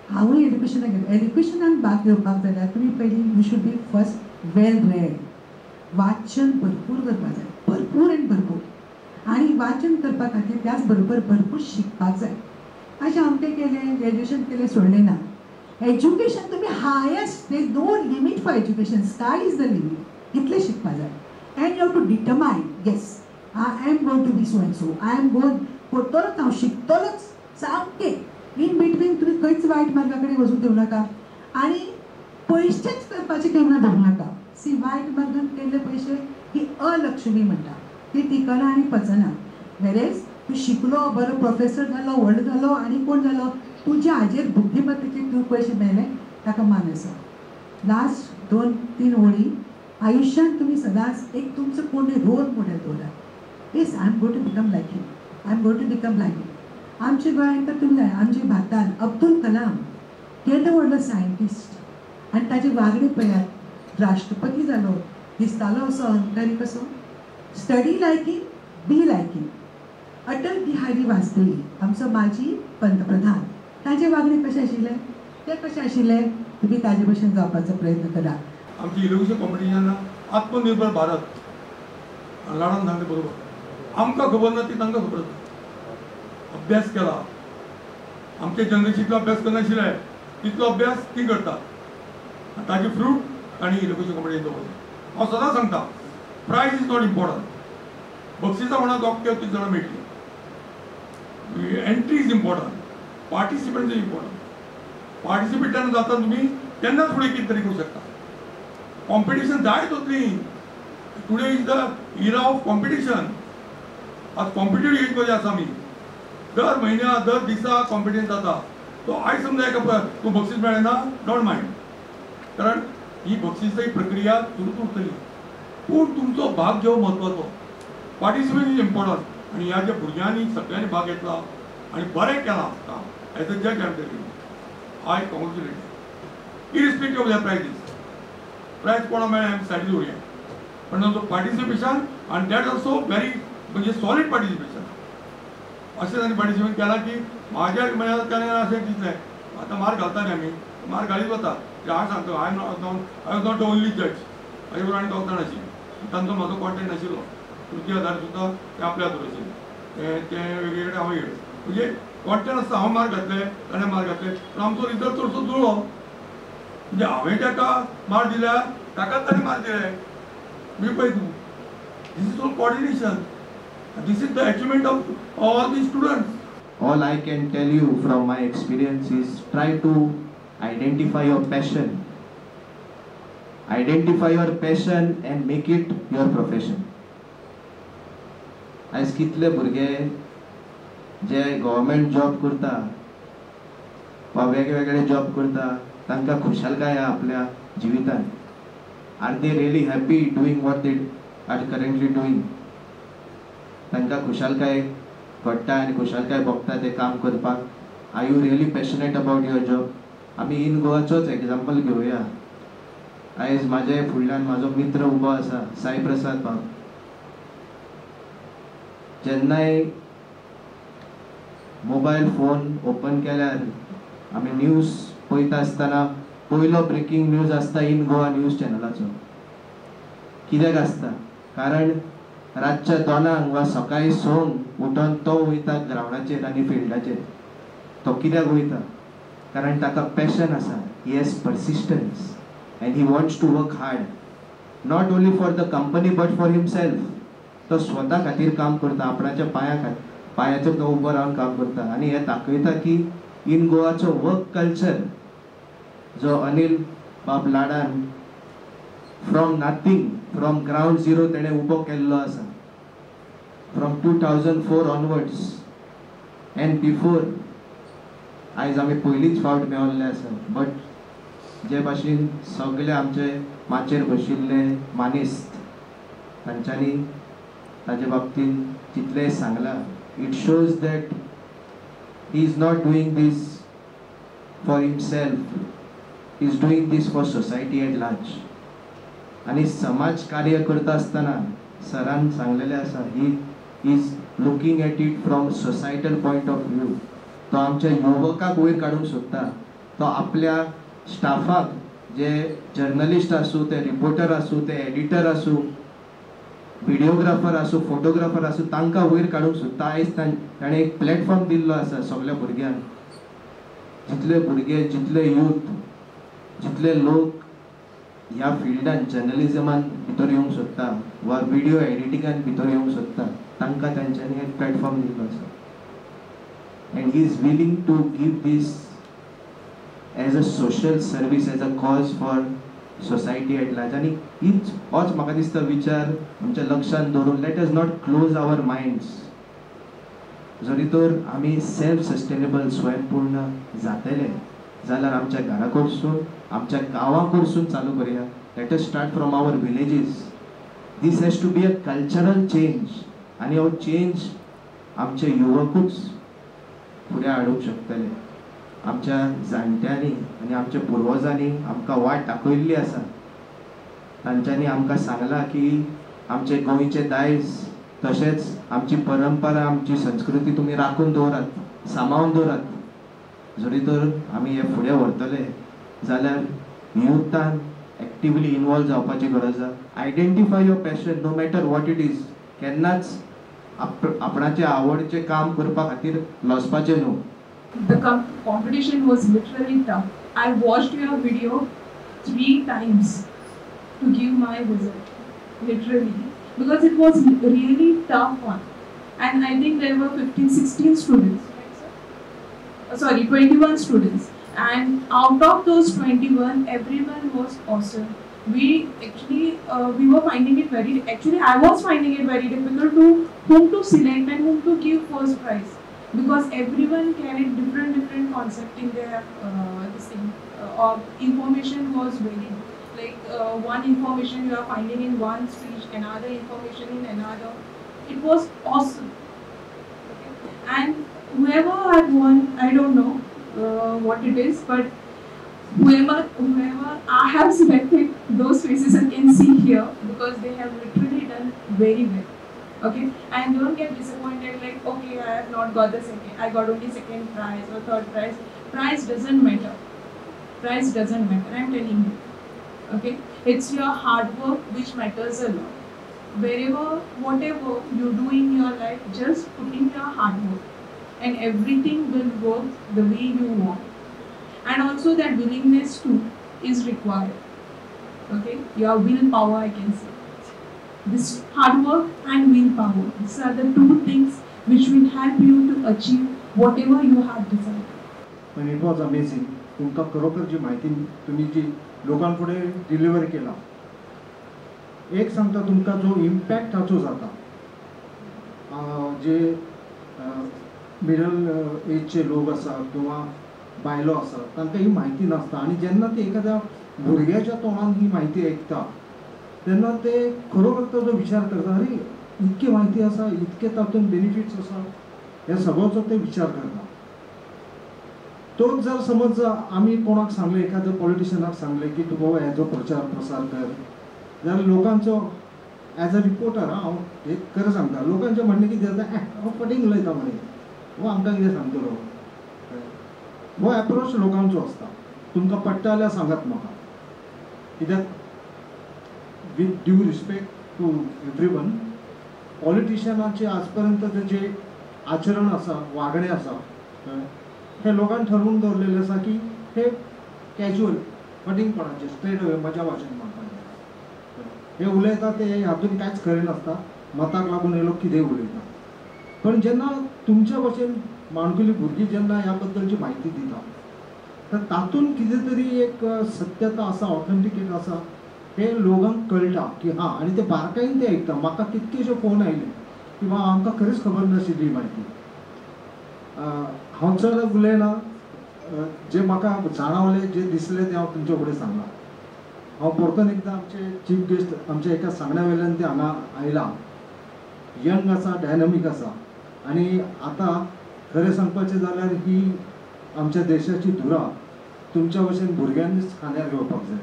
हांवूय एड्युकेशनाक गेलें. एड्युकेशनान भाग घेवपाक जाल्यार तुमी पयलीं you should be first well read. वाचन भरपूर करपाक जाय, भरपूर आनी भरपूर. आनी वाचन करपा खातीर त्याच बरोबर भरपूर शिकपाक जाय. अशें अमकें केलें, ग्रॅज्युएशन केलें, सोडलें ना. एज्युकेशन तुमी highest, there is no limit for education. Sky is the limit. इतलें शिकपाक जाय. And you have to determine, yes I am going to be so and so. I am going, करतलोच, हांव शिकतलोच सामकें. इन बिटवीन तुमी खंयच वायट मार्गा कडेन वचूंक दिवं नाका. आनी पयशेच करपाचें केन्ना धरूं नाका. सी, वायट मार्गान केल्ले पयशे ही अलक्ष्मी म्हणटा, ती टिकना आनी पचना. वेरेज तूं शिकलो, बरो प्रोफेसर जालो, व्हड जालो आनी कोण जालो, तुज्या हाजेर बुद्धीमत्तेचेर तूं पयशे मेळ्ळे, ताका मान आसा. लास्ट 2-3 वळी आयुश्यांत तुमी सदांच एक तुमचो कोण रोल मॉडेल दवरा. Yes, I am going to become like him, I am going to become like him. आमच्या गोंयांत तर तुमी जाय, आमच्या भारतांत अब्दुल कलाम केदो व्हडलो सायंटिस्ट आनी ताचे वागणे पळयात. राष्ट्रपती जालो, दिसतालो असो अहंकारी कसो. Study like him, be like him. Atal Bihari Vajpayee आमचो माजी पंतप्रधान, ताचे वागणे कशें आशिल्ले, ते कशें आशिल्ले, तुमी ताजे भशेन जावपाचो प्रयत्न करा. आमची एज्युकेशन कॉम्पिटिशन आत्मनिर्भर भारत लढान सांगले बरोबर. आमकां खबर ना ती तांकां खबर आसा. अभ्यास केला, आमचे जनरेशींतलो अभ्यास करनाशिल्ले तितलो अभ्यास ती करतात. ताजे फ्रूट आनी एज्युकेशन कॉम्पिटिशन दवरलें. हांव सदां सांगता, प्रायज इज नॉट इम्पॉर्टंट. बक्षिसां म्हणा दोग 30 जाणां मेळटलीं. Entry is important, participant is important. पार्टिसिपेटान जाता तुमी तेन्नाच फुडें कितें तरी करूं शकता. कॉम्पिटिशन जायत वतली. Today is the era of competition. आज कॉम्पिटेटिव्ह एज मध्ये आसा आमी. दर म्हयन्या दर दिसा कॉम्पिटिशन जाता. तो आयज समजा एका तूं बक्षीस मेळ्ळें ना, डोंट मायंड, कारण ही बक्षिसाची प्रक्रिया सुरूच उरतली. पूण तुमचो भाग घेवप म्हत्वाचो. Participation is important. आनी ह्या ज्या भुरग्यांनी सगळ्यांनी भाग घेतला आनी बरें केलां काम, एज अ जज I am telling, I congratulate. Irrespective of the prizes. Prize कोणा मेळ्ळें आमी सायडीन दवरया. पण तो पार्टिसिपेशन आनी दॅट ऑल्सो वेरी म्हणजे सॉलिड पार्टिसिपेशन. अशें ताणें पार्टिसिपेट केलां की म्हाज्या ताणें अशें दिसलें आतां मार्क घालताले आमी, मार्क घालीत वता. हांव सांगता, I am not the only जज. हाजे बरोबर आनी दोग जाण आशिल्ले. तांचो म्हाजो कॉन्टेक्ट नाशिल्लो. तृतीय आधार सुद्दां ते आपल्या हातून आशिल्ले. ते वेगळे कडेन हांव येयलो. म्हणजे कॉन्टेक्ट आसता. हांव मार्क घातले, ताणें मार्क घातले, पूण आमचो रिजल्ट चडसो जुळ्ळो. म्हणजे हांवें ताका मार्क दिल्यार ताकाच ताणें मार्क दिले. मी पळय तूं, this is all coordination. This is the achievement of all the students. All I can tell you from my experience is try to identify your passion. Identify your passion and make it your profession. आज कितले भुरगे जे government job करता वा वेगवेगळे job करता, तांकां खुशालकाय आपल्या जिवितांत. Are they really happy doing what they are currently doing. तांकां खुशालकाय घडटा आनी खुशालकाय भोगता ते काम करपाक. Are you really passionate about your job. आमी इन गोवाचोच एग्जाम्पल घेवया. आयज म्हाजे फुडल्यान म्हाजो मित्र उबो आसा, साई प्रसाद भाव. जेन्नाय मोबायल फोन ओपन केल्यार आमी न्यूज पळयता आसतना पयलो ब्रेकींग न्यूज आसता इन गोवा न्यूज चॅनलाचो. कित्याक आसता? कारण रातच्या 2 वा सकाळी 6 उठोन तो वयता ग्रावंडाचेर आनी फिल्डाचेर. तो कित्याक वयता? कारण ताका पॅशन आसा. He has persistence and he wants to work hard. Not only for the company but for himself. तो स्वता खातीर काम करता, आपणाच्या पांयाचेर तो उबो रावन काम करता. आनी हे दाखयता की इन गोवाचो वर्क कल्चर जो अनिल बाब लाडान from nothing, from ground zero तेणें उबो केल्लो आसा. From 2004 onwards and before. आयज आमी पयलींच फावट मेळिल्ले आसा. बट जे भाशेन सगळे आमचे माचेर बशिल्ले मानिस्त तांच्यांनी ताजे बाबतींत जितलें सांगलां, it shows that he is not doing this for himself. He is doing this for society at large. आनी समाज कार्य करता आसतना सरान सांगलेलें आसा, he is looking at it from societal point of view. तो आमच्या युवकाक वयर काडूंक सोदता. तो आपल्या स्टाफाक जे जर्नलिस्ट आसूं ते रिपोर्टर आसूं ते एडिटर आसूं व्हिडिओग्राफर आसूं फोटोग्राफर आसूं तांकां वयर काडूंक सोदता. आयज ताणें एक प्लॅटफॉर्म दिल्लो आसा सगळ्या भुरग्यांक. जितले भुरगे जितले यूथ जितले लोक ह्या फिल्डान जर्नलिजमान भितर येवंक सोदता वा व्हिडिओ एडिटिंगान भितर येवंक सोदता तांकां तांच्यांनी एक प्लॅटफॉर्म दिल्लो आसा. And he is willing to give this as a social service as a cause for society at large. आनी होच म्हाका दिसता विचार आमच्या लक्षांत दवरून let us not close our minds. जरी तर आमी सेल्फ सस्टेनेबल स्वयंपूर्ण जातले जाल्यार आमच्या घरा कडसून आमच्या गांवां कडसून चालू करुया. Let us start from our villages. This has to be a cultural change. आनी हो चेंज आमचे युवकूच फुडें हाडूंक शकतले. आमच्या जाणट्यांनी आनी आमच्या पुर्वजांनी आमकां वाट दाखयल्ली आसा. तांच्यांनी आमकां सांगलां की आमचे गोंयचे दायज तशेंच आमची परंपरा आमची संस्कृती तुमी राखून दवरात सांबाळून दवरात. जरी तर आमी हे फुडें व्हरतले जाल्यार युथान एक्टिवली इनवॉल्व जावपाची गरज आसा. Identify your passion no matter what it is. केन्नाच आपणाचे आवडचे काम करपा खातीर लजपाचें न्हू. The competition was literally tough. I watched your video 3 times to give my result, literally, because it was really tough one. And I think there were 15-16 students, sorry, 21 students. And out of those 21, everyone was awesome. We actually, we were finding it very, actually I was finding it very difficult to whom to select and whom to give first prize. Because everyone carried different concept in their this thing, or information was very like one information you are finding in one speech, another information in another. It was awesome. Okay. And whoever had won, I don't know what it is, but whoever I have selected, those faces I can see here because they have literally done very well. Okay, and don't get disappointed like, okay, I have not got the second, I got only second prize or third prize. Prize doesn't matter. Prize doesn't matter, I'm telling you. Okay, it's your hard work which matters a lot. Wherever, whatever you do in your life, just put in your hard work and everything will work the way you want. And also that willingness too is required. Okay, your willpower, I can say. This hard work and willpower, these are the 2 things which will help you to achieve whatever you have decided. And it was amazing. तुमका खरोखर जी माहिती तुम्ही जी लोकांपुढे deliver केला, एक सांगता तुमका जो इम्पॅक्ट हाचो जाता, जे मिडल एजचे लोक आसा किंवा बायलो आसा तांकां ही माहिती नासता. आणि जेन्ना ते एखाद्या भुरग्याच्या तोंडान ही माहिती ऐकता तेन्ना ते खरोखर ताजो विचार करता, अरे इतकी माहिती आसा, इतके तातूंत बेनिफिट्स आसा, ह्या सगळ्याचो ते विचार करता. तोच जर समज आमी कोणाक सांगले, एखाद्या पॉलिटिशियनाक सांगले की तू बाबा हेजो प्रचार प्रसार कर, जाल्यार लोकांचो एज अ रिपोर्टर हांव एक खरें सांगता, लोकांचें म्हणणें कितें जाता, हांव फटींग उलयता म्हणे, हो आमकां कितें सांगतलो. हो एप्रोच लोकांचो आसता. तुमकां पडटा जाल्यार सांगात म्हाका. कित्याक with due respect to everyone, पॉलिटिशियनाचे आजपर्यंत जे आचरण आसा, वागणें आसा, हे लोकांनी ठरवून दवरलेलें आसा की हे कॅज्युअल फटींगपणाचे स्ट्रेट अवे मजा भाशेन म्हणटा. हे उलयता ते हातूंत कांयच खरें नासता, मताक लागून हे लोक कितेंय उलयता. पण जेन्ना तुमच्या भशेन माणकुली भुरगीं जेन्ना ह्या बद्दलची म्हायती दिता, तर तातूंत कितें तरी एक सत्यता आसा, ऑथेंटिकेट आसा, हे लोकांक कळटा की हां. आणि ते बारकायेन ते ऐकता. म्हाका कितकेशे फोन आयले की बाबा आमकां खरेंच खबर नाशिल्ली म्हायती. हांव चड उलयना, जे म्हाका जाणवले, जे दिसले ते हांव तुमचे फुडें सांगलां. हांव परतून एकदां आमचे चीफ गेस्ट आमच्या एका सांगण्या वयल्यान ते हांगा आयला. यंग आसा, डायनॅमीक आसा. आनी आतां खरें सांगपाचें जाल्यार ही आमच्या देशाची धुरा तुमच्या भशेन भुरग्यांनीच खांद्यार घेवपाक जाय.